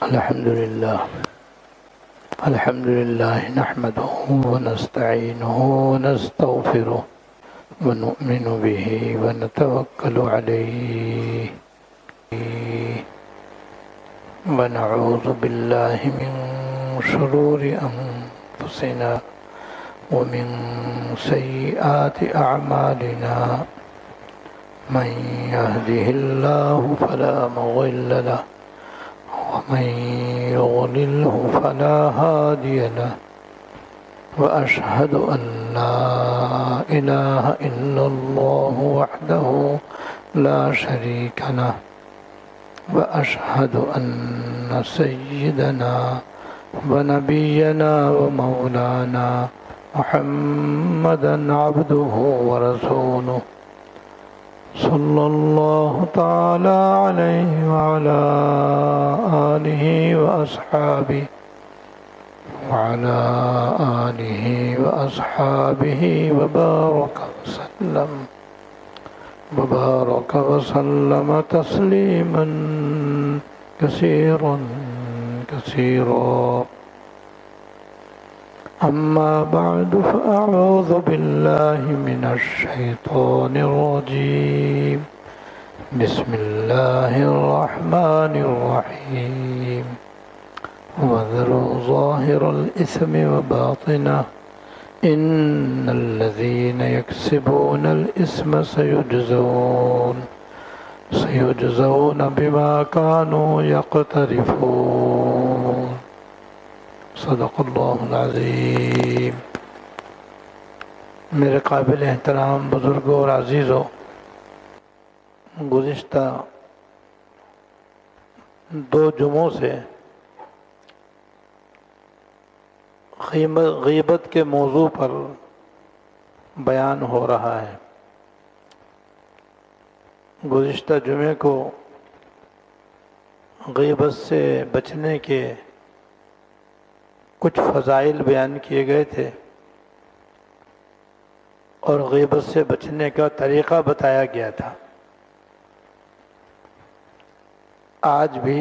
الحمد لله نحمده ونستعينه ونستغفره ونؤمن به ونتوكل عليه ونعوذ بالله من شرور أنفسنا ومن سيئات أعمالنا من يهده الله فلا مضل له ومن يضلله فلا هادي له وأشهد أن لا إله إلا الله وحده لا شريك له وأشهد أن سيدنا ونبينا ومولانا محمدا عبده ورسوله صلى الله تعالى عليه وعلى آله وأصحابه وبارك وسلم تسليما كثيرا أما بعد فأعوذ بالله من الشيطان الرجيم بسم الله الرحمن الرحيم وذروا ظاهر الإثم وباطنه إن الذين يكسبون الإثم سيجزون بما كانوا يقترفون صدق اللہ العظیم۔ میرے قابل احترام بزرگوں اور عزیزوں، گزشتہ 2 جمعوں سے غیبت کے موضوع پر بیان ہو رہا ہے۔ گزشتہ جمعے کو غیبت سے بچنے کے کچھ فضائل بیان کیے گئے تھے اور غیبت سے بچنے کا طریقہ بتایا گیا تھا۔ آج بھی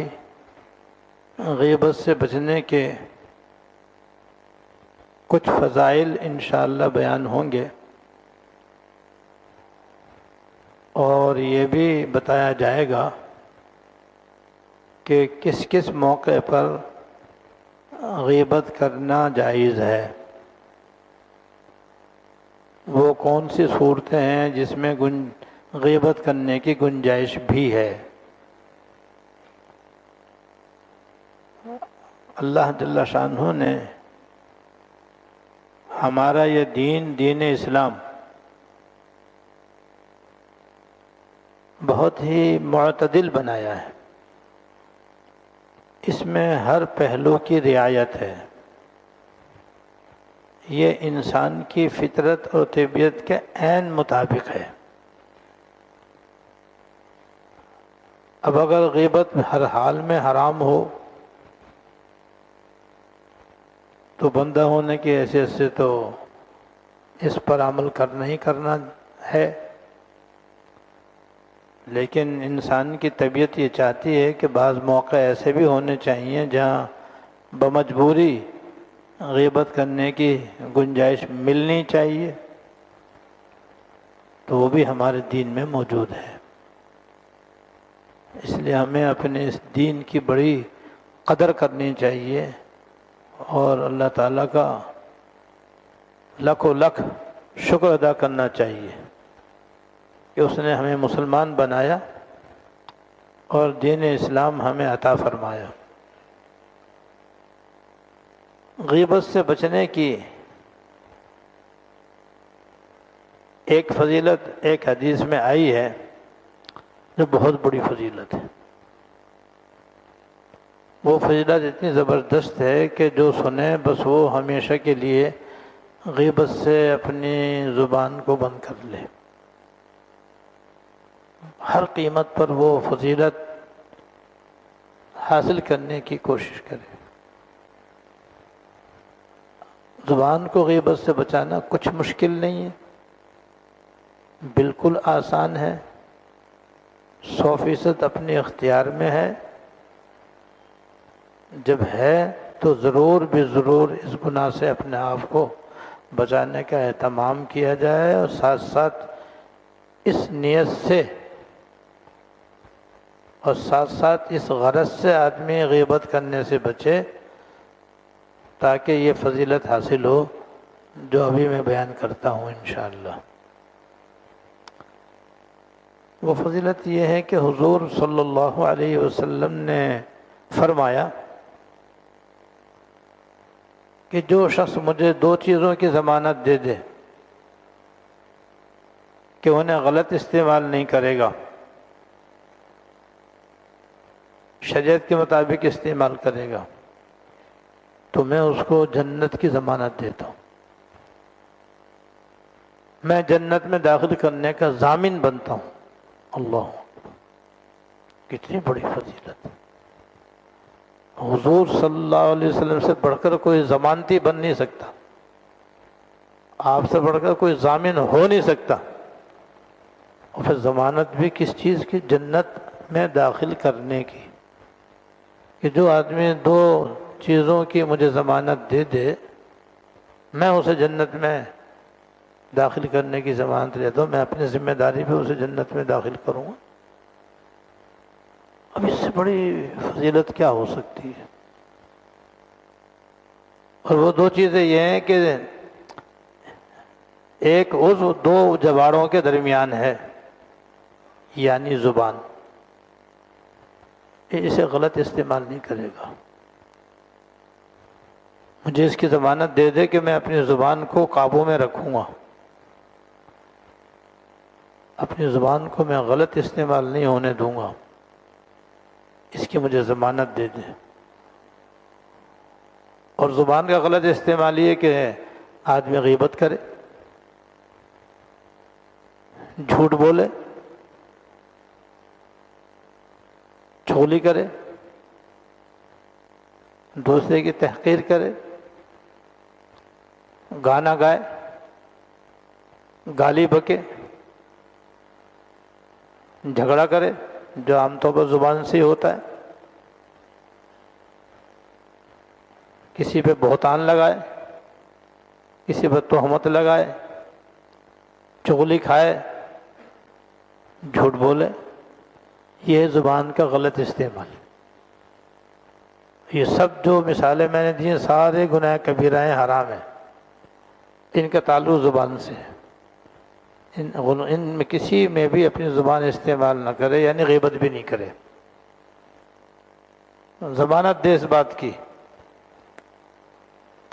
غیبت سے بچنے کے کچھ فضائل انشاءاللہ بیان ہوں گے، اور یہ بھی بتایا جائے گا کہ کس کس موقع پر غیبت کرنا جائز ہے، وہ کون سی صورتیں ہیں جس میں غیبت کرنے کی گنجائش بھی ہے۔ اللہ جل شانہ نے ہمارا یہ دین اسلام بہت ہی معتدل بنایا ہے۔ اس میں ہر پہلو کی رعایت ہے۔ یہ انسان کی فطرت اور طبیعت کے عین مطابق ہے۔ اب اگر غیبت ہر حال میں حرام ہو تو بندہ ہونے کی حیثیت سے تو اس پر عمل کرنا ہی کرنا ہے، لیکن انسان کی طبیعت یہ چاہتی ہے کہ بعض موقع ایسے بھی ہونے چاہیے جہاں بمجبوری غیبت کرنے کی گنجائش ملنی چاہیے، تو وہ بھی ہمارے دین میں موجود ہے۔ اس لیے ہمیں اپنے اس دین کی بڑی قدر کرنی چاہیے اور اللہ تعالیٰ کا لاکھوں لاکھ شکر ادا کرنا چاہیے کہ اس نے ہمیں مسلمان بنایا اور دین اسلام ہمیں عطا فرمایا۔ غیبت سے بچنے کی ایک فضیلت ایک حدیث میں آئی ہے جو بہت بڑی فضیلت ہے۔ وہ فضیلت اتنی زبردست ہے کہ جو سنے بس وہ ہمیشہ کے لیے غیبت سے اپنی زبان کو بند کر لے، ہر قیمت پر وہ فضیلت حاصل کرنے کی کوشش کرے۔ زبان کو غیبت سے بچانا کچھ مشکل نہیں ہے، بالکل آسان ہے، 100% اپنے اختیار میں ہے۔ جب ہے تو ضرور بھی ضرور اس گناہ سے اپنے آپ کو بچانے کا اہتمام کیا جائے، اور ساتھ ساتھ اس نیت سے اور ساتھ ساتھ اس غرض سے آدمی غیبت کرنے سے بچے تاکہ یہ فضیلت حاصل ہو جو ابھی میں بیان کرتا ہوں انشاءاللہ۔ وہ فضیلت یہ ہے کہ حضور صلی اللہ علیہ وسلم نے فرمایا کہ جو شخص مجھے دو چیزوں کی ضمانت دے دے کہ انہیں غلط استعمال نہیں کرے گا، شریعت کے مطابق استعمال کرے گا، تو میں اس کو جنت کی ضمانت دیتا ہوں، میں جنت میں داخل کرنے کا ضامن بنتا ہوں۔ اللہ، کتنی بڑی فضیلت! حضور صلی اللہ علیہ وسلم سے بڑھ کر کوئی ضمانتی بن نہیں سکتا، آپ سے بڑھ کر کوئی ضامن ہو نہیں سکتا، اور پھر ضمانت بھی کس چیز کی؟ جنت میں داخل کرنے کی، کہ جو آدمی دو چیزوں کی مجھے ضمانت دے دے، میں اسے جنت میں داخل کرنے کی ضمانت لیتا ہوں، میں اپنی ذمہ داری پہ اسے جنت میں داخل کروں گا۔ اب اس سے بڑی فضیلت کیا ہو سکتی ہے؟ اور وہ دو چیزیں یہ ہیں کہ ایک عضو دو جباڑوں کے درمیان ہے، یعنی زبان، اسے غلط استعمال نہیں کرے گا۔ مجھے اس کی ضمانت دے دے کہ میں اپنی زبان کو قابو میں رکھوں گا، اپنی زبان کو میں غلط استعمال نہیں ہونے دوں گا، اس کی مجھے ضمانت دے دے۔ اور زبان کا غلط استعمال یہ کہ آدمی غیبت کرے، جھوٹ بولے، چغلی کرے، دوسرے کی تحقیر کرے، گانا گائے، گالی بکے، جھگڑا کرے، جو عام طور پر زبان سے ہی ہوتا ہے، کسی پہ بہتان لگائے، کسی پہ تہمت لگائے، چغلی کھائے، جھوٹ بولے، یہ زبان کا غلط استعمال۔ یہ سب جو مثالیں میں نے دی ہیں سارے گناہ کبیرہ ہیں، حرام ہیں، ان کا تعلق زبان سے ہے۔ ان میں کسی میں بھی اپنی زبان استعمال نہ کرے، یعنی غیبت بھی نہیں کرے، ضمانت دے اس بات کی،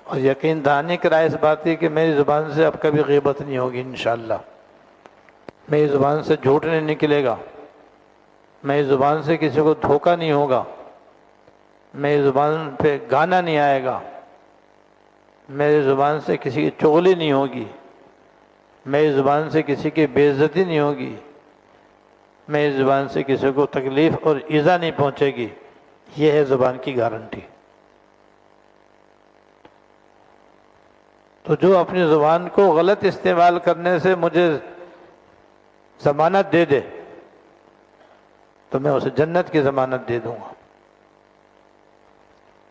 اور یقین دہانی کرائے اس بات کی کہ میری زبان سے اب کبھی غیبت نہیں ہوگی انشاءاللہ، میری زبان سے جھوٹ نہیں نکلے گا، میری زبان سے کسی کو دھوکہ نہیں ہوگا، میری زبان پہ گانا نہیں آئے گا، میری زبان سے کسی کی چغلی نہیں ہوگی، میری زبان سے کسی کی بے عزتی نہیں ہوگی، میری زبان سے کسی کو تکلیف اور ایذا نہیں پہنچے گی۔ یہ ہے زبان کی گارنٹی۔ تو جو اپنی زبان کو غلط استعمال کرنے سے مجھے ضمانت دے دے تو میں اسے جنت کی ضمانت دے دوں گا۔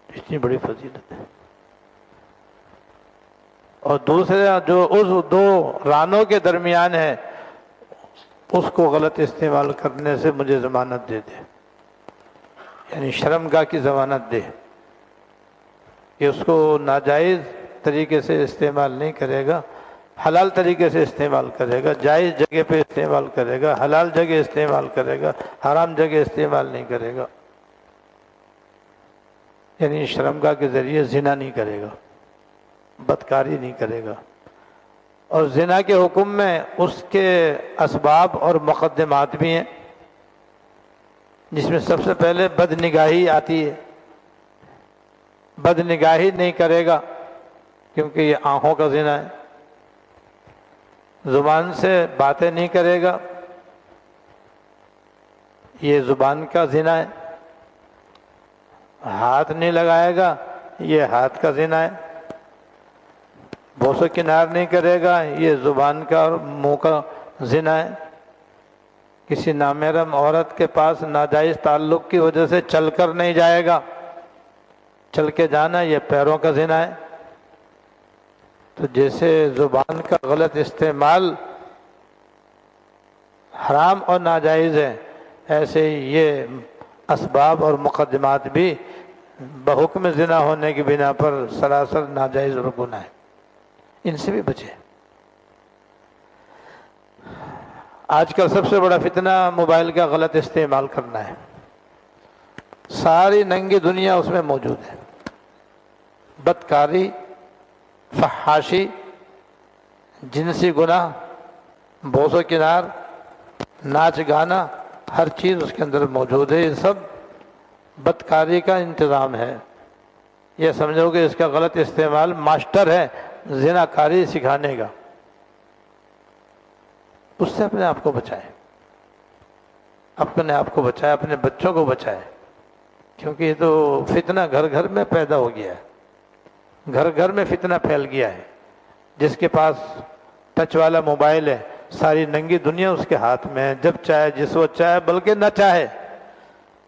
اتنی بڑی فضیلت ہے۔ اور دوسرا جو عضو دو رانوں کے درمیان ہے، اس کو غلط استعمال کرنے سے مجھے ضمانت دے دے، یعنی شرمگاہ کی ضمانت دے کہ اس کو ناجائز طریقے سے استعمال نہیں کرے گا، حلال طریقے سے استعمال کرے گا، جائز جگہ پہ استعمال کرے گا، حلال جگہ استعمال کرے گا، حرام جگہ استعمال نہیں کرے گا، یعنی شرمگاہ کے ذریعے زنا نہیں کرے گا، بدکاری نہیں کرے گا۔ اور زنا کے حکم میں اس کے اسباب اور مقدمات بھی ہیں، جس میں سب سے پہلے بد نگاہی آتی ہے۔ بد نگاہی نہیں کرے گا کیونکہ یہ آنکھوں کا زنا ہے۔ زبان سے باتیں نہیں کرے گا، یہ زبان کا زنا ہے۔ ہاتھ نہیں لگائے گا، یہ ہاتھ کا زنا ہے۔ بوس و کنار نہیں کرے گا، یہ زبان کا اور منہ کا زنا ہے۔ کسی نامحرم عورت کے پاس ناجائز تعلق کی وجہ سے چل کر نہیں جائے گا، چل کے جانا یہ پیروں کا زنا ہے۔ تو جیسے زبان کا غلط استعمال حرام اور ناجائز ہے، ایسے ہی یہ اسباب اور مقدمات بھی بحکم زنا ہونے کی بنا پر سراسر ناجائز اور گناہ ہے، ان سے بھی بچے۔ آج کل سب سے بڑا فتنہ موبائل کا غلط استعمال کرنا ہے، ساری ننگی دنیا اس میں موجود ہے، بدکاری، فحاشی، جنسی گناہ، بوس و کنار، ناچ گانا، ہر چیز اس کے اندر موجود ہے۔ یہ سب بدکاری کا انتظام ہے۔ یہ سمجھو کہ اس کا غلط استعمال ماسٹر ہے زنا کاری سکھانے کا، اس سے اپنے آپ کو بچائے، اپنے آپ کو بچائے، اپنے بچوں کو بچائے، کیونکہ یہ تو فتنہ گھر گھر میں پیدا ہو گیا ہے، گھر گھر میں فتنہ پھیل گیا ہے۔ جس کے پاس ٹچ والا موبائل ہے، ساری ننگی دنیا اس کے ہاتھ میں ہے، جب چاہے جس وقت چاہے، بلکہ نہ چاہے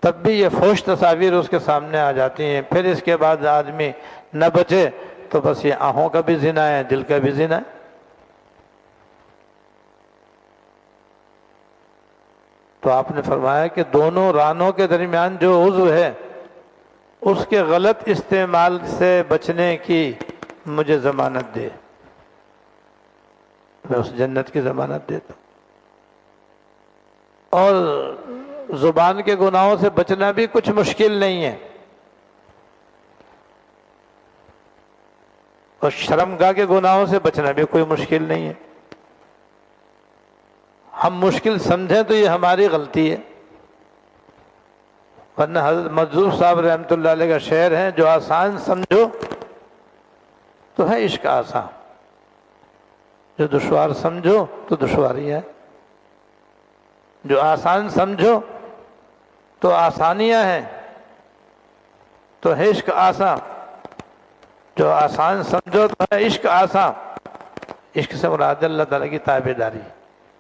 تب بھی یہ فحش تصاویر اس کے سامنے آ جاتی ہیں۔ پھر اس کے بعد آدمی نہ بچے تو بس یہ آنکھوں کا بھی زنا ہے، دل کا بھی زنا ہے۔ تو آپ نے فرمایا کہ دونوں رانوں کے درمیان جو عضو ہے اس کے غلط استعمال سے بچنے کی مجھے ضمانت دے، میں اس جنت کی ضمانت دیتا ہوں۔ اور زبان کے گناہوں سے بچنا بھی کچھ مشکل نہیں ہے، اور شرمگاہ کے گناہوں سے بچنا بھی کوئی مشکل نہیں ہے۔ ہم مشکل سمجھیں تو یہ ہماری غلطی ہے، ورنہ حضرت مجذوب صاحب رحمۃ اللہ علیہ کا شعر ہے، جو آسان سمجھو تو ہے عشق آسان، جو دشوار سمجھو تو دشواری ہے۔ جو آسان سمجھو تو آسانیاں ہیں، تو ہے عشق آسان۔ جو آسان سمجھو تو ہے عشق آسان۔ عشق سے مراد اللہ تعالیٰ کی تابع داری،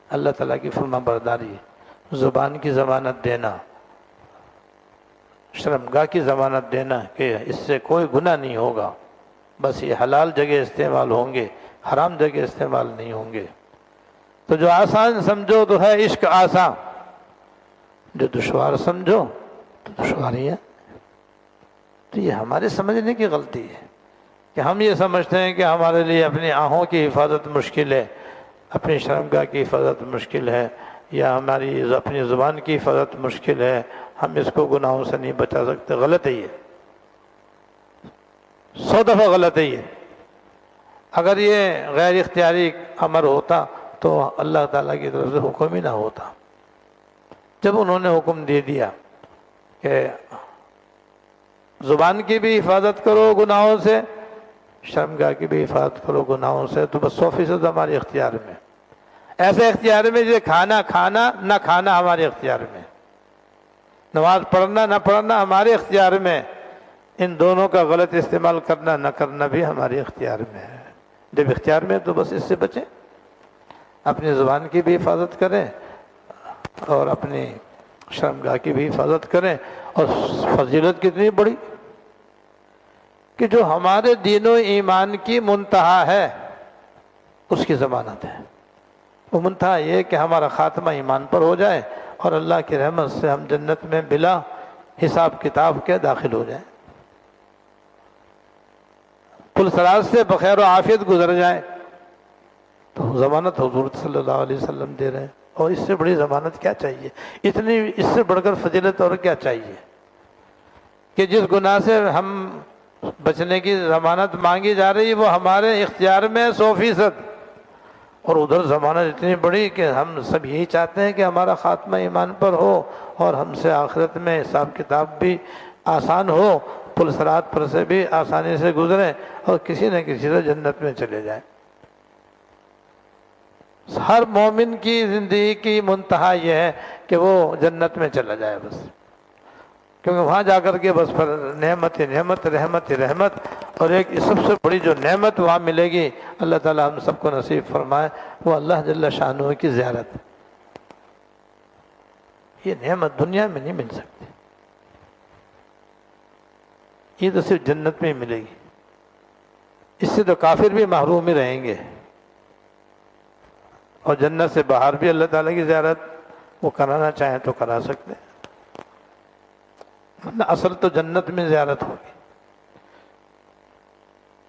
اللہ تعالیٰ کی فرما برداری، زبان کی ضمانت دینا، شرمگاہ کی ضمانت دینا کہ اس سے کوئی گناہ نہیں ہوگا، بس یہ حلال جگہ استعمال ہوں گے، حرام جگہ استعمال نہیں ہوں گے۔ تو جو آسان سمجھو تو ہے عشق آسان، جو دشوار سمجھو تو دشواری ہے۔ تو یہ ہمارے سمجھنے کی غلطی ہے کہ ہم یہ سمجھتے ہیں کہ ہمارے لیے اپنی آنکھوں کی حفاظت مشکل ہے، اپنی شرمگاہ کی حفاظت مشکل ہے، یا ہماری اپنی زبان کی حفاظت مشکل ہے، ہم اس کو گناہوں سے نہیں بچا سکتے۔ غلط ہے یہ، 100 دفعہ غلط ہے یہ۔ اگر یہ غیر اختیاری امر ہوتا تو اللہ تعالیٰ کی طرف سے حکم ہی نہ ہوتا۔ جب انہوں نے حکم دے دیا کہ زبان کی بھی حفاظت کرو گناہوں سے، شرمگاہ کی بھی حفاظت کرو گناہوں سے، تو بس 100% ہمارے اختیار میں، ایسے اختیار میں جیسے کھانا نہ کھانا ہمارے اختیار میں، نماز پڑھنا نہ پڑھنا ہمارے اختیار میں، ان دونوں کا غلط استعمال کرنا نہ کرنا بھی ہمارے اختیار میں ہے۔ جب اختیار میں تو بس اس سے بچیں، اپنی زبان کی بھی حفاظت کریں اور اپنی شرمگاہ کی بھی حفاظت کریں۔ اور فضیلت کتنی بڑی کہ جو ہمارے دین و ایمان کی منتہا ہے اس کی ضمانت ہے۔ وہ منتہا یہ کہ ہمارا خاتمہ ایمان پر ہو جائے اور اللہ کی رحمت سے ہم جنت میں بلا حساب کتاب کے داخل ہو جائیں، پل صراط سے بخیر و عافیت گزر جائیں۔ تو ضمانت حضور صلی اللہ علیہ وسلم دے رہے ہیں، اور اس سے بڑی ضمانت کیا چاہیے؟ اتنی اس سے بڑھ کر فضیلت اور کیا چاہیے کہ جس گناہ سے ہم بچنے کی ضمانت مانگی جا رہی ہے وہ ہمارے اختیار میں 100%، اور ادھر ضمانت اتنی بڑی کہ ہم سب یہی چاہتے ہیں کہ ہمارا خاتمہ ایمان پر ہو اور ہم سے آخرت میں حساب کتاب بھی آسان ہو، پل صراط پر سے بھی آسانی سے گزریں اور کسی نہ کسی سے جنت میں چلے جائیں۔ ہر مومن کی زندگی کی منتہا یہ ہے کہ وہ جنت میں چلا جائے بس، کیونکہ وہاں جا کر کے بس پھر نعمت رحمت رحمت، اور ایک سب سے بڑی جو نعمت وہاں ملے گی، اللہ تعالیٰ ہم سب کو نصیب فرمائے، وہ اللہ جل شانہ کی زیارت۔ یہ نعمت دنیا میں نہیں مل سکتی۔ یہ تو صرف جنت میں ہی ملے گی، اس سے تو کافر بھی محروم ہی رہیں گے، اور جنت سے باہر بھی اللہ تعالیٰ کی زیارت وہ کرانا چاہیں تو کرا سکتے ہیں، ورنہ اصل تو جنت میں زیارت ہوگی۔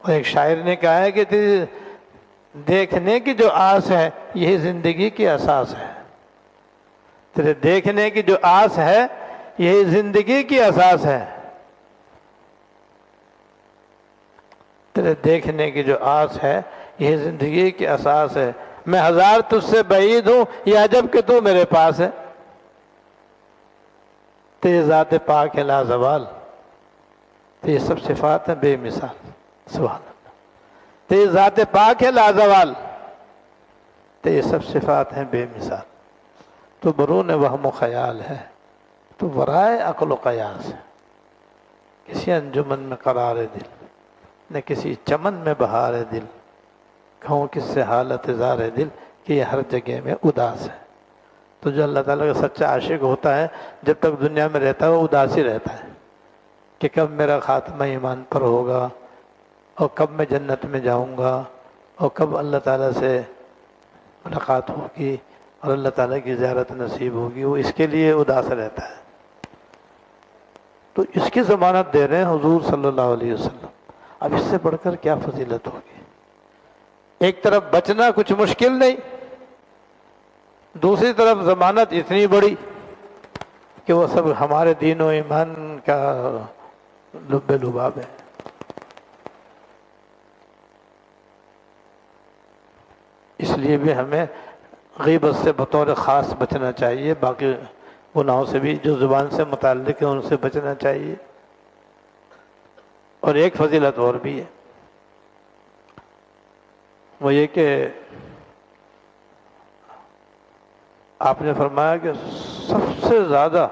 اور ایک شاعر نے کہا ہے کہ دیکھنے کی جو آس ہے یہی زندگی کی اساس ہے، تیرے دیکھنے کی جو آس ہے یہی زندگی کی اساس ہے، تیرے دیکھنے کی جو آس ہے یہی زندگی کی اساس ہے، میں ہزار تجھ سے بعید ہوں یہ عجب کہ تو میرے پاس ہے، تیری ذات پاک ہے لازوال، تیری سب صفات ہیں بے مثال، سبحان اللہ، تیری ذات پاک ہے لازوال، تیری سب صفات ہیں بے مثال، تو برون وہم و خیال ہے، تو ورائے عقل و قیاس ہے، کسی انجمن میں قرار دل نہ کسی چمن میں بہار دل، کہوں کس سے حالت زار دل کہ یہ ہر جگہ میں اداس ہے۔ تو جو اللہ تعالیٰ کا سچا عاشق ہوتا ہے جب تک دنیا میں رہتا ہے وہ اداس ہی رہتا ہے کہ کب میرا خاتمہ ایمان پر ہوگا، اور کب میں جنت میں جاؤں گا، اور کب اللہ تعالیٰ سے ملاقات ہوگی اور اللہ تعالیٰ کی زیارت نصیب ہوگی، وہ اس کے لیے اداس رہتا ہے۔ تو اس کی ضمانت دے رہے ہیں حضور صلی اللہ علیہ وسلم، اب اس سے بڑھ کر کیا فضیلت ہوگی؟ ایک طرف بچنا کچھ مشکل نہیں، دوسری طرف ضمانت اتنی بڑی کہ وہ سب ہمارے دین و ایمان کا لب لباب ہے۔ اس لیے بھی ہمیں غیبت سے بطور خاص بچنا چاہیے، باقی گناہوں سے بھی جو زبان سے متعلق ہیں ان سے بچنا چاہیے۔ اور ایک فضیلت اور بھی ہے، وہ یہ کہ آپ نے فرمایا کہ سب سے زیادہ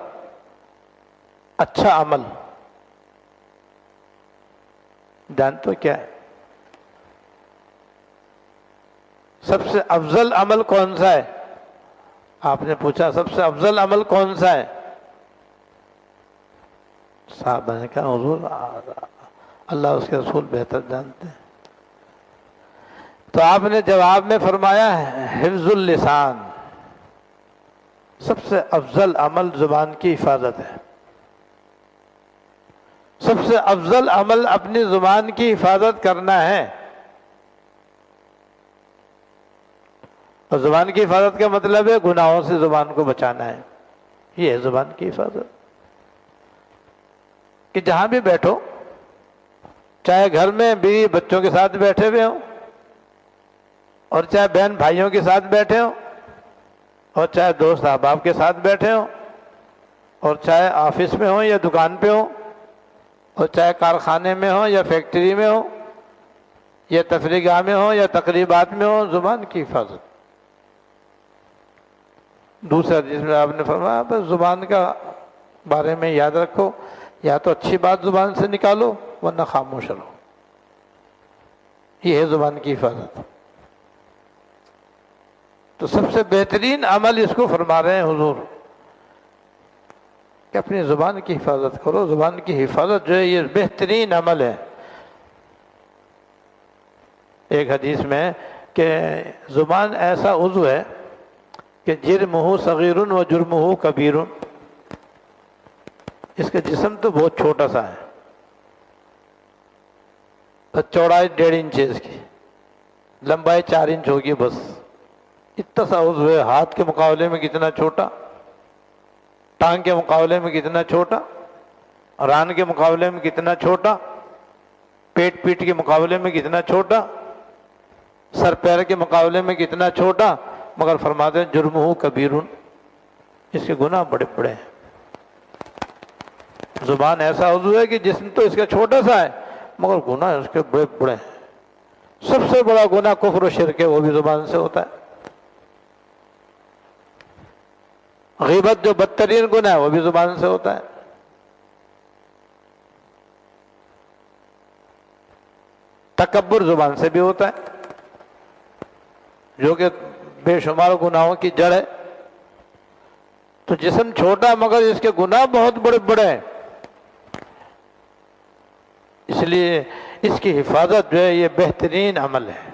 اچھا عمل جان تو کیا ہے؟ سب سے افضل عمل کون سا ہے؟ آپ نے پوچھا سب سے افضل عمل کون سا ہے؟ صاحب نے کہا حضور اللہ اس کے رسول بہتر جانتے ہیں۔ تو آپ نے جواب میں فرمایا حفظ اللسان، سب سے افضل عمل زبان کی حفاظت ہے، سب سے افضل عمل اپنی زبان کی حفاظت کرنا ہے۔ اور زبان کی حفاظت کا مطلب ہے گناہوں سے زبان کو بچانا ہے، یہ ہے زبان کی حفاظت، کہ جہاں بھی بیٹھو، چاہے گھر میں بیوی بچوں کے ساتھ بیٹھے ہوئے ہوں، اور چاہے بہن بھائیوں کے ساتھ بیٹھے ہوں، اور چاہے دوست احباب کے ساتھ بیٹھے ہوں، اور چاہے آفس میں ہوں یا دکان پہ ہوں، اور چاہے کارخانے میں ہوں یا فیکٹری میں ہوں یا تفریح گاہ میں ہوں یا تقریبات میں ہوں، زبان کی حفاظت۔ دوسرا جس میں آپ نے فرمایا بس زبان کا بارے میں یاد رکھو، یا تو اچھی بات زبان سے نکالو ورنہ خاموش رہو، یہ ہے زبان کی حفاظت۔ تو سب سے بہترین عمل اس کو فرما رہے ہیں حضور کہ اپنی زبان کی حفاظت کرو، زبان کی حفاظت جو ہے یہ بہترین عمل ہے۔ ایک حدیث میں کہ زبان ایسا عضو ہے کہ جرمہ صغیر و جرمہ کبیر، اس کا جسم تو بہت چھوٹا سا ہے، چوڑائی 1.5 انچ ہے اس کی، لمبائی 4 انچ ہوگی بس، اتنا سا عضو ہے، ہاتھ کے مقابلے میں کتنا چھوٹا، ٹانگ کے مقابلے میں کتنا چھوٹا، ران کے مقابلے میں کتنا چھوٹا، پیٹ کے مقابلے میں کتنا چھوٹا، سر پیر کے مقابلے میں کتنا چھوٹا، مگر فرماتے ہیں جرمہ کبیر، اس کے گناہ بڑے بڑے ہیں۔ زبان ایسا عضو ہے کہ جسم تو اس کا چھوٹا سا ہے مگر گناہ اس کے بڑے بڑے ہیں۔ سب سے بڑا گناہ کفر و شرک ہے، وہ بھی زبان سے ہوتا ہے۔ غیبت جو بدترین گناہ ہے وہ بھی زبان سے ہوتا ہے۔ تکبر زبان سے بھی ہوتا ہے، جو کہ بے شمار گناہوں کی جڑ ہے۔ تو جسم چھوٹا مگر اس کے گناہ بہت بڑے بڑے ہیں۔ اس لیے اس کی حفاظت جو ہے یہ بہترین عمل ہے،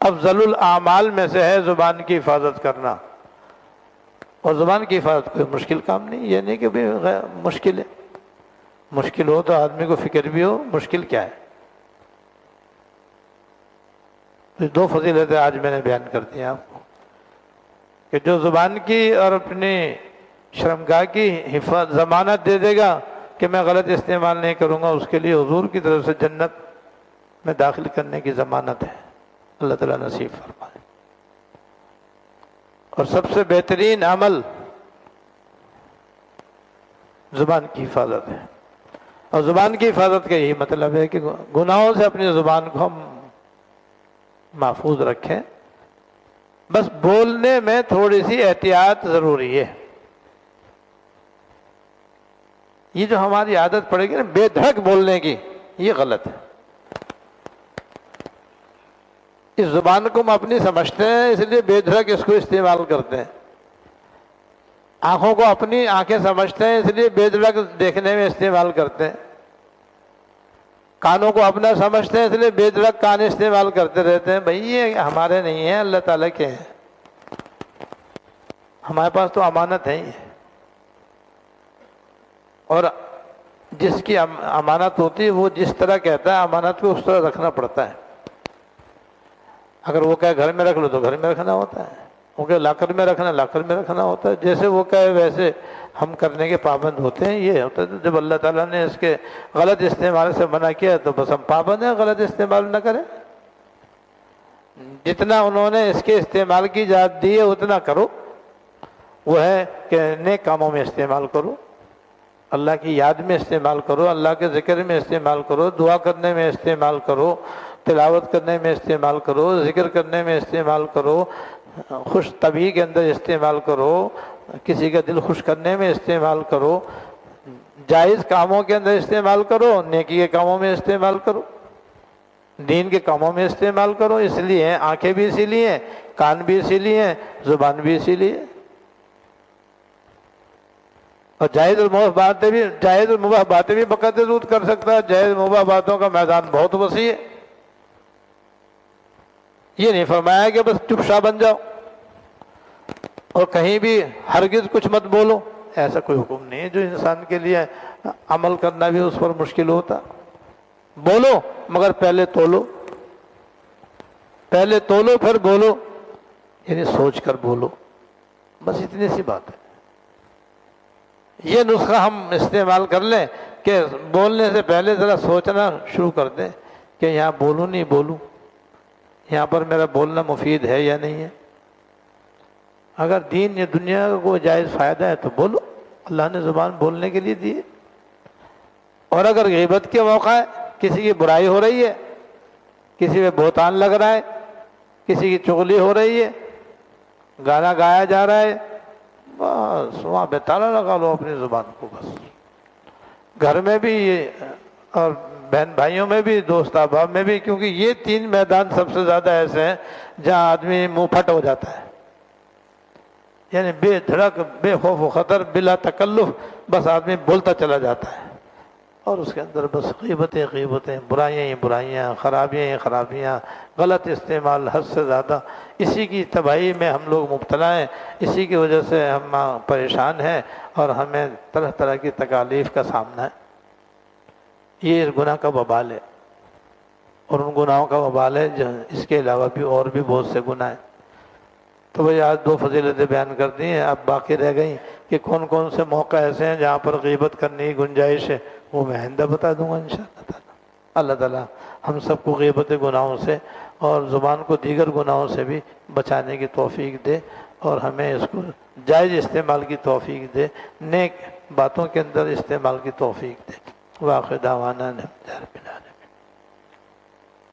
افضل الاعمال میں سے ہے زبان کی حفاظت کرنا۔ اور زبان کی حفاظت کوئی مشکل کام نہیں، یہ نہیں کہ مشکل ہے، مشکل ہو تو آدمی کو فکر بھی ہو مشکل کیا ہے۔ تو دو فضیلتیں آج میں نے بیان کر دی آپ کو کہ جو زبان کی اور اپنی شرمگاہ کی حفاظت ضمانت دے دے گا کہ میں غلط استعمال نہیں کروں گا، اس کے لیے حضور کی طرف سے جنت میں داخل کرنے کی ضمانت ہے۔ اللہ تعالیٰ نصیب فرمائے۔ اور سب سے بہترین عمل زبان کی حفاظت ہے، اور زبان کی حفاظت کا یہی مطلب ہے کہ گناہوں سے اپنی زبان کو ہم محفوظ رکھیں، بس بولنے میں تھوڑی سی احتیاط ضروری ہے۔ یہ جو ہماری عادت پڑے گی نا بے دھڑک بولنے کی، یہ غلط ہے۔ اس زبان کو ہم اپنی سمجھتے ہیں، اس لیے بے دھڑک اس کو استعمال کرتے ہیں۔ آنکھوں کو اپنی آنکھیں سمجھتے ہیں، اس لیے بے دھڑک دیکھنے میں استعمال کرتے ہیں۔ کانوں کو اپنا سمجھتے ہیں، اس لیے بے دھڑک کان استعمال کرتے رہتے ہیں۔ بھئی یہ ہمارے نہیں ہیں، اللہ تعالیٰ کے ہیں، ہمارے پاس تو امانت ہے ہی۔ اور جس کی امانت ہوتی ہے وہ جس طرح کہتا ہے امانت کو اس طرح رکھنا پڑتا ہے۔ اگر وہ کہے گھر میں رکھ لو تو گھر میں رکھنا ہوتا ہے، وہ کہے لاکر میں رکھنا لاکر میں رکھنا ہوتا ہے، جیسے وہ کہے ویسے ہم کرنے کے پابند ہوتے ہیں۔ یہ ہوتا ہے جب اللہ تعالیٰ نے اس کے غلط استعمال سے منع کیا تو بس ہم پابند ہیں، غلط استعمال نہ کریں۔ جتنا انہوں نے اس کے استعمال کی اجازت دی ہے اتنا کرو، وہ ہے کہ نیک کاموں میں استعمال کرو، اللہ کی یاد میں استعمال کرو، اللہ کے ذکر میں استعمال کرو، دعا کرنے میں استعمال کرو، تلاوت کرنے میں استعمال کرو، ذکر کرنے میں استعمال کرو، خوش طبیعی کے اندر استعمال کرو، کسی کا دل خوش کرنے میں استعمال کرو، جائز کاموں کے اندر استعمال کرو، نیکی کے کاموں میں استعمال کرو، دین کے کاموں میں استعمال کرو۔ اس لیے آنکھیں بھی اسی لیے، کان بھی اسی لیے، زبان بھی اسی لیے۔ اور جائز اور مباح باتیں بھی بقدر رود کر سکتا ہے۔ جائز مباح باتوں کا میدان بہت وسیع ہے۔ یہ نہیں فرمایا کہ بس چپ شاہ بن جاؤ اور کہیں بھی ہرگز کچھ مت بولو، ایسا کوئی حکم نہیں ہے جو انسان کے لیے عمل کرنا بھی اس پر مشکل ہوتا۔ بولو مگر پہلے تولو، پہلے تولو پھر بولو، یعنی سوچ کر بولو، بس اتنی سی بات ہے۔ یہ نسخہ ہم استعمال کر لیں کہ بولنے سے پہلے ذرا سوچنا شروع کر دیں کہ یہاں بولوں نہیں بولوں، یہاں پر میرا بولنا مفید ہے یا نہیں ہے۔ اگر دین یا دنیا کا کوئی جائز فائدہ ہے تو بولو، اللہ نے زبان بولنے کے لیے دی ہے۔ اور اگر غیبت کے موقع ہے، کسی کی برائی ہو رہی ہے، کسی پہ بہتان لگ رہا ہے، کسی کی چغلی ہو رہی ہے، گانا گایا جا رہا ہے، بس وہاں پہ تالا لگا لو اپنی زبان کو۔ بس گھر میں بھی اور بہن بھائیوں میں بھی، دوست احباب میں بھی، کیونکہ یہ تین میدان سب سے زیادہ ایسے ہیں جہاں آدمی منہ پھٹ ہو جاتا ہے، یعنی بے دھڑک، بے خوف و خطر، بلا تکلف بس آدمی بولتا چلا جاتا ہے، اور اس کے اندر بس غیبتیں، برائیاں ہی برائیاں، خرابیاں ہی خرابیاں، غلط استعمال حد سے زیادہ۔ اسی کی تباہی میں ہم لوگ مبتلا ہیں، اسی کی وجہ سے ہم پریشان ہیں اور ہمیں طرح طرح کی تکالیف کا سامنا ہے۔ یہ اس گناہ کا وبال ہے، اور ان گناہوں کا وبال ہے جو اس کے علاوہ بھی اور بھی بہت سے گناہ ہیں۔ تو بھئی آج دو فضیلتیں بیان کر دی ہیں، اب باقی رہ گئیں کہ کون کون سے موقع ایسے ہیں جہاں پر غیبت کرنے کی گنجائش ہے، وہ میں آئندہ بتا دوں گا انشاءاللہ تعالی۔ اللہ تعالی ہم سب کو غیبت گناہوں سے اور زبان کو دیگر گناہوں سے بھی بچانے کی توفیق دے، اور ہمیں اس کو جائز استعمال کی توفیق دے، نیک باتوں کے اندر استعمال کی توفیق دے۔ واخر دعوانا الحمد للہ۔